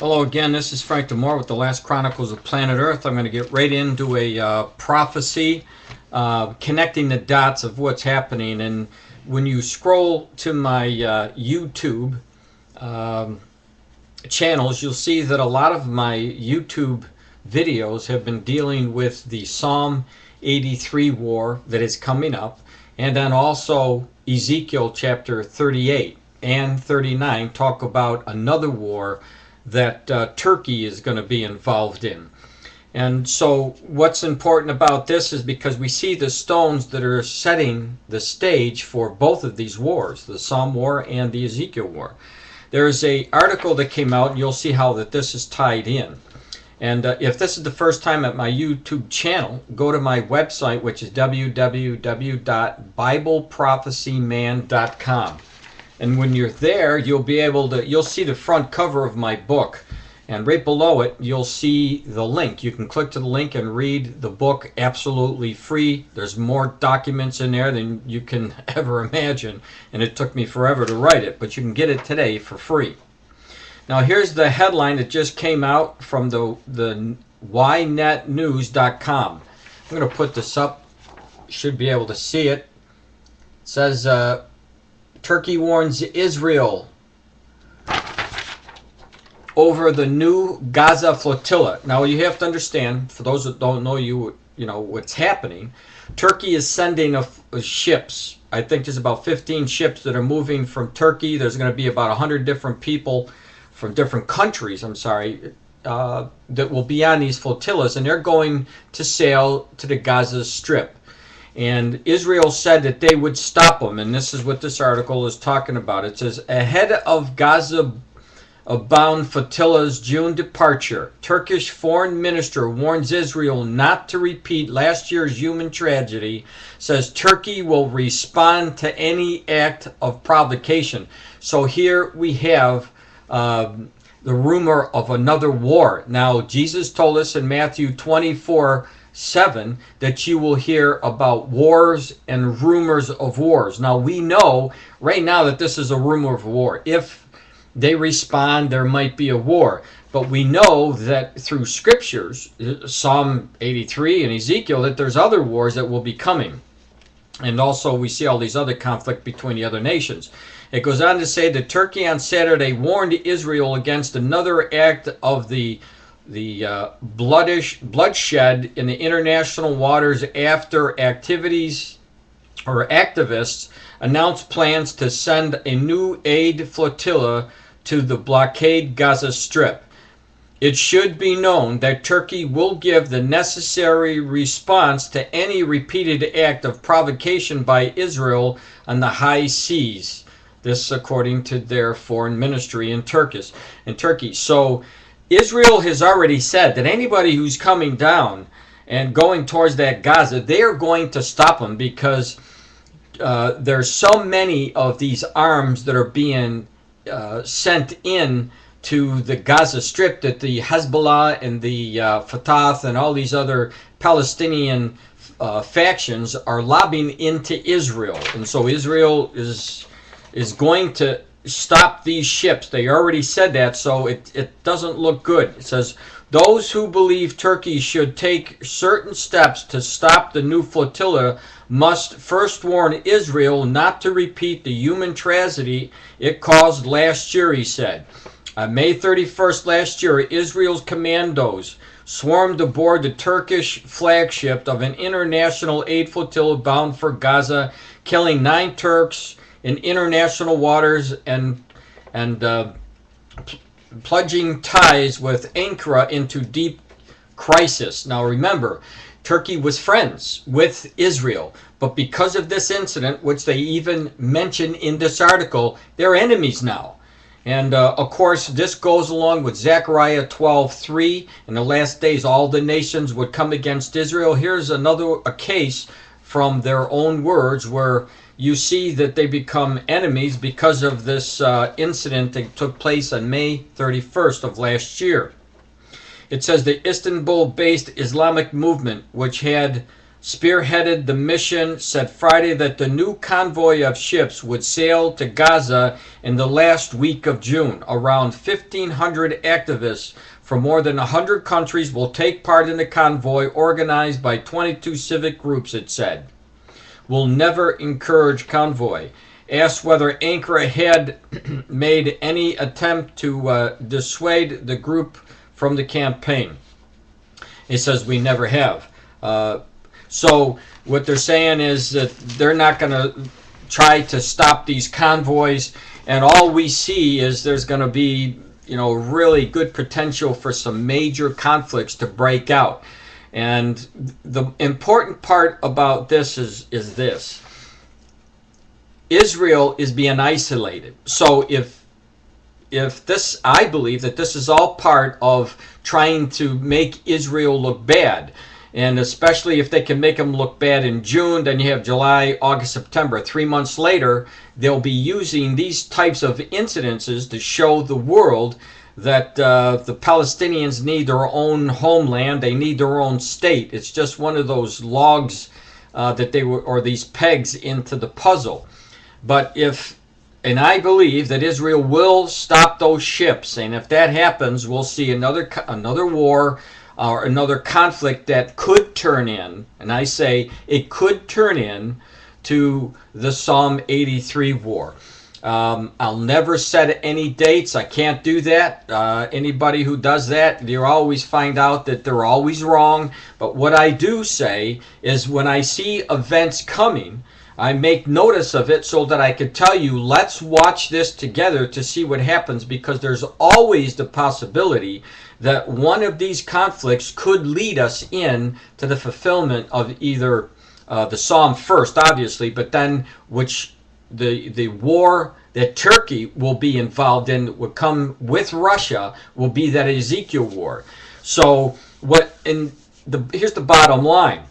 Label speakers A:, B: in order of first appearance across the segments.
A: Hello again, this is Frank DeMore with the Last Chronicles of Planet Earth. I'm going to get right into a prophecy, connecting the dots of what's happening. And when you scroll to my YouTube channels, you'll see that a lot of my YouTube videos have been dealing with the Psalm 83 war that is coming up, and then also Ezekiel chapter 38 and 39 talk about another war that Turkey is going to be involved in. And so what's important about this is because we see the stones that are setting the stage for both of these wars, the Psalm war and the Ezekiel war. There's an article that came out, and you'll see how that this is tied in. And if this is the first time at my YouTube channel, go to my website, which is www.bibleprophecyman.com. And when you're there, you'll see the front cover of my book. And right below it, you'll see the link. You can click to the link and read the book absolutely free. There's more documents in there than you can ever imagine. And it took me forever to write it, but you can get it today for free. Now here's the headline that just came out from the ynetnews.com. I'm going to put this up. You should be able to see it. It says, Turkey warns Israel over the new Gaza flotilla. Now you have to understand, for those that don't know what's happening, Turkey is sending ships. I think there's about 15 ships that are moving from Turkey. There's going to be about 100 different people from different countries, that will be on these flotillas, and they're going to sail to the Gaza Strip. And Israel said that they would stop them, and this is what this article is talking about. It says, ahead of Gaza-bound flotilla's June departure, Turkish foreign minister warns Israel not to repeat last year's human tragedy, says Turkey will respond to any act of provocation. So here we have the rumor of another war. Now, Jesus told us in Matthew 24:7 that you will hear about wars and rumors of wars. Now, we know right now that this is a rumor of war. If they respond, there might be a war. But we know that through scriptures, Psalm 83 and Ezekiel, that there's other wars that will be coming. And also we see all these other conflict between the other nations. It goes on to say that Turkey on Saturday warned Israel against another act of the bloodshed in the international waters after activists announced plans to send a new aid flotilla to the blockade Gaza Strip. It should be known that Turkey will give the necessary response to any repeated act of provocation by Israel on the high seas. This according to their foreign ministry in Turkey. So Israel has already said that anybody who's coming down and going towards that Gaza, they are going to stop them because there's so many of these arms that are being sent in to the Gaza Strip that the Hezbollah and the Fatah and all these other Palestinian factions are lobbying into Israel. And so Israel is going to stop these ships. They already said that, so it doesn't look good. It says, those who believe Turkey should take certain steps to stop the new flotilla must first warn Israel not to repeat the human tragedy it caused last year, he said. On May 31st last year, Israel's commandos swarmed aboard the Turkish flagship of an international aid flotilla bound for Gaza, killing 9 Turks in international waters and plunging ties with Ankara into deep crisis. Now remember, Turkey was friends with Israel, but because of this incident, which they even mention in this article, they're enemies now. And of course, this goes along with Zechariah 12:3. In the last days, all the nations would come against Israel. Here's a case from their own words where you see that they become enemies because of this incident that took place on May 31st of last year. It says the Istanbul-based Islamic movement, which had spearheaded the mission, said Friday that the new convoy of ships would sail to Gaza in the last week of June. Around 1,500 activists from more than 100 countries will take part in the convoy, organized by 22 civic groups, it said. Will never encourage convoy. Asked whether Ankara had made any attempt to dissuade the group from the campaign. It says, we never have. So what they're saying is that they're not going to try to stop these convoys, and all we see is there's going to be, really good potential for some major conflicts to break out. And the important part about this is this. Israel is being isolated. So if this, I believe that this is all part of trying to make Israel look bad. And especially if they can make them look bad in June, then you have July, August, September. 3 months later, they'll be using these types of incidences to show the world that the Palestinians need their own homeland. They need their own state. It's just one of those logs that they were, or these pegs into the puzzle. But and I believe that Israel will stop those ships, and if that happens, we'll see another war or another conflict that could turn in, and I say it could turn in to the Psalm 83 war. I'll never set any dates. I can't do that. Anybody who does that, you always find out that they're always wrong. But what I do say is when I see events coming, I make notice of it so that I can tell you, let's watch this together to see what happens, because there's always the possibility that one of these conflicts could lead us in to the fulfillment of either the Psalm first, obviously, but then which the war that Turkey will be involved in, will come with Russia, will be that Ezekiel war. So here's the bottom line.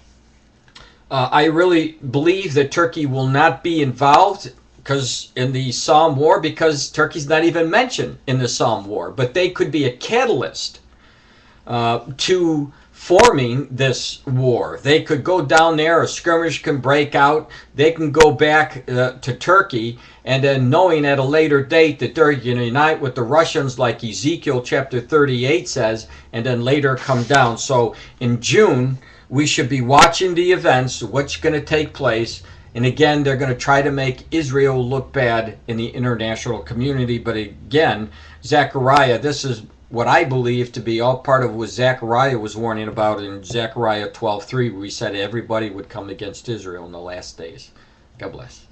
A: I really believe that Turkey will not be involved in the Psalm war, because Turkey's not even mentioned in the Psalm war. But they could be a catalyst to forming this war. They could go down there, a skirmish can break out, they can go back to Turkey, and then knowing at a later date that they're going to unite with the Russians, like Ezekiel chapter 38 says, and then later come down. So in June, we should be watching the events, what's going to take place. And again, they're going to try to make Israel look bad in the international community. But again, Zechariah, this is what I believe to be all part of what Zechariah was warning about in Zechariah 12:3, where he said everybody would come against Israel in the last days. God bless.